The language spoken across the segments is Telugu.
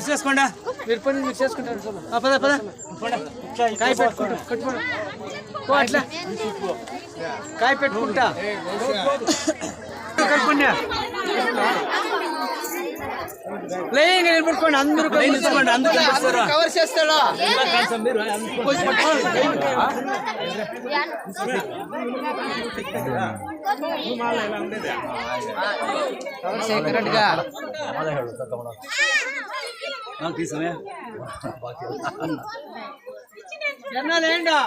చేసుకోండి మీరు పని మీరు చేసుకుంటారు పద పద కాయ పెట్టుకుంటా అట్లా కాయ పెట్టుకుంటా నిలబడుకోండి అందరూ కవర్ చేస్తాడా కరెక్ట్గా ఎన్నాలేండా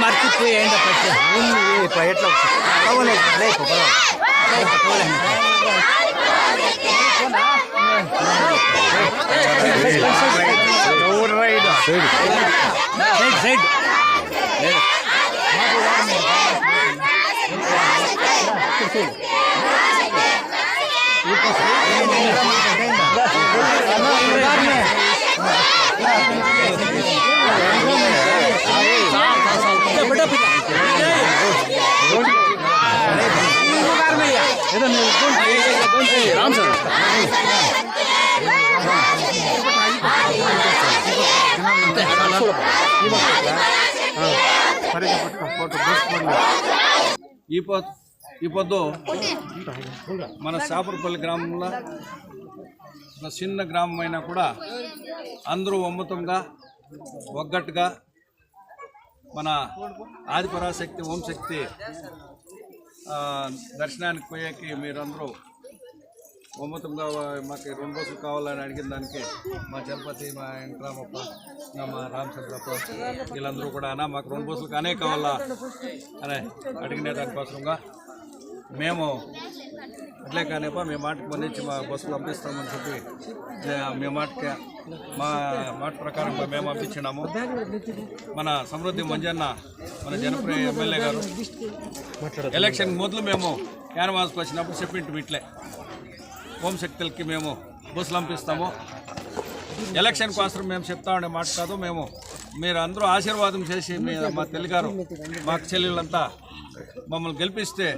మర్చిపోయింది ఎట్లా సైడ్ ఈ పొద్దు మన సాపురపల్లి గ్రామంలో ఒక చిన్న గ్రామం అయినా కూడా అందరూ అమృతంగా ఒగ్గట్టుగా మన ఆదిపరాశక్తి ఓంశక్తి దర్శనానికి పోయాకి మీరందరూ అమృతంగా మాకు 2 రోజులు కావాలని అడిగిన దానికి మా చలపతి మా వెంకరామప్ప మా రామచంద్రప్ప వీళ్ళందరూ కూడా అన్నా మాకు 2 రోజులు కానే కావాలా అని అడిగిన దానికోసంగా మేము అట్లే కానిపా మేము మాటకు పొందించి మా బస్సులు పంపిస్తామని చెప్పి మేము మా మాట ప్రకారం మేము పంపించినాము. మన సమృద్ధి మంజన్న మన జనప్రియ ఎమ్మెల్యే గారు ఎలక్షన్ మొదలు మేము క్యాన్వాస్కి వచ్చినప్పుడు చెప్పింటి ఇట్లే హోంశక్తులకి మేము బస్సులు పంపిస్తాము. ఎలక్షన్ కోసం మేము చెప్తా ఉండే మాట కాదు, మేము మీరు అందరూ ఆశీర్వాదం చేసి మా తెలుగారు మాకు చెల్లెళ్ళంతా మమ్మల్ని గెలిపిస్తే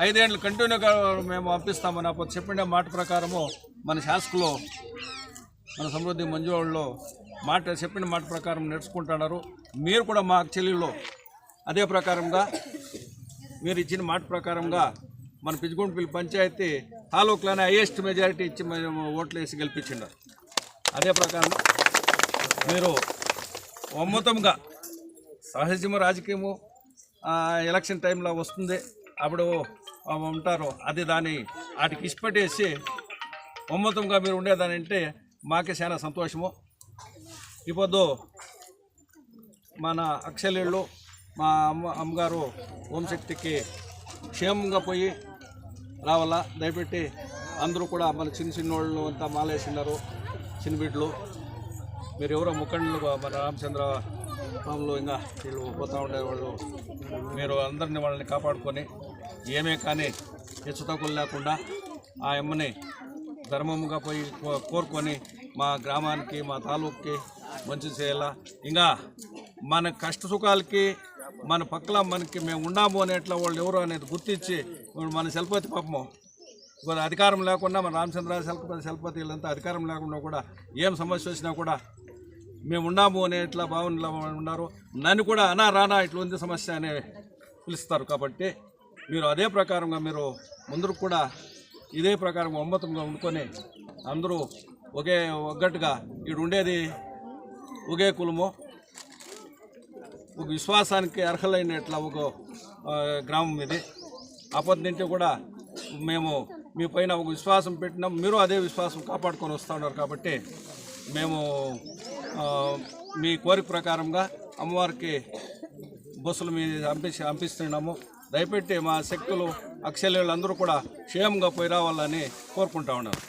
5 ఏళ్ళు కంటిన్యూగా మేము పంపిస్తామని అప్పుడు చెప్పిన మాట ప్రకారము మన శాసకులు మన సమృద్ధి మంజువాళ్ళలో చెప్పిన మాట ప్రకారం నడుచుకుంటున్నారు. మీరు కూడా మా చెల్లెళ్ళు అదే ప్రకారంగా మీరు ఇచ్చిన మాట ప్రకారంగా మన పిచ్చుగుంటపల్లి పంచాయతీ తాలూకులోనే హైయెస్ట్ మెజారిటీ ఇచ్చి మేము ఓట్లు వేసి గెలిపించినారు. అదే ప్రకారం మీరు అమృతంగా సహజము రాజకీయము ఎలక్షన్ టైంలో వస్తుంది, అప్పుడు ఉంటారు, అది దాన్ని వాటికి ఇష్టపెట్టేసి అమృతంగా మీరు ఉండేదాని అంటే మాకే చాలా సంతోషము. ఇప్పుడు మన అక్షలీళ్ళు మా అమ్మగారు ఓంశక్తికి క్షేమంగా పోయి రావాలా. దయపెట్టి అందరూ కూడా మన చిన్నోళ్ళు అంతా మాలేసినారు, చిన్న బిడ్డలు, మీరు ఎవరో ముఖండ్లు మన రామచంద్ర స్వాములు ఇంకా వీళ్ళు పోతూ ఉండేవాళ్ళు, మీరు అందరినీ వాళ్ళని కాపాడుకొని ఏమే కానీ హెచ్చుతగ్గులు లేకుండా ఆ అమ్మని ధర్మముగా పోయి కోరుకొని మా గ్రామానికి మా తాలూకుకి మంచి చేయాలా. ఇంకా మన కష్ట సుఖాలకి మన పక్కల మనకి మేము ఉన్నాము అనేట్లా వాళ్ళు ఎవరు అనేది గుర్తించి మన చలపతి పాపము అధికారం లేకుండా మన రామచంద్ర చలపతి వీళ్ళంతా అధికారం లేకుండా కూడా ఏం సమస్య వచ్చినా కూడా మేము ఉన్నాము అనేట్లా భావనలో ఉన్నారు. నన్ను కూడా అనా రానా ఇట్లా ఉంది సమస్య అనే పిలుస్తారు. కాబట్టి మీరు అదే ప్రకారంగా మీరు ముందు కూడా ఇదే ప్రకారం అమ్మతంగా ఉండుకొని అందరూ ఒగ్గట్టుగా ఇక్కడ ఉండేది ఒకే కులము, ఒక విశ్వాసానికి అర్హులైనట్ల ఒక గ్రామం ఇది. అప్పటి నుంచి కూడా మేము మీ పైన ఒక విశ్వాసం పెట్టినాం, మీరు అదే విశ్వాసం కాపాడుకొని వస్తూ ఉన్నారు. కాబట్టి మేము మీ కోరిక ప్రకారంగా అమ్మవారికి బస్సులు మీద పంపిస్తున్నాము. దయపెట్టి మా శక్తులు అక్షల్యులు అందరూ కూడా క్షేమంగా పోయి రావాలని కోరుకుంటా ఉన్నారు.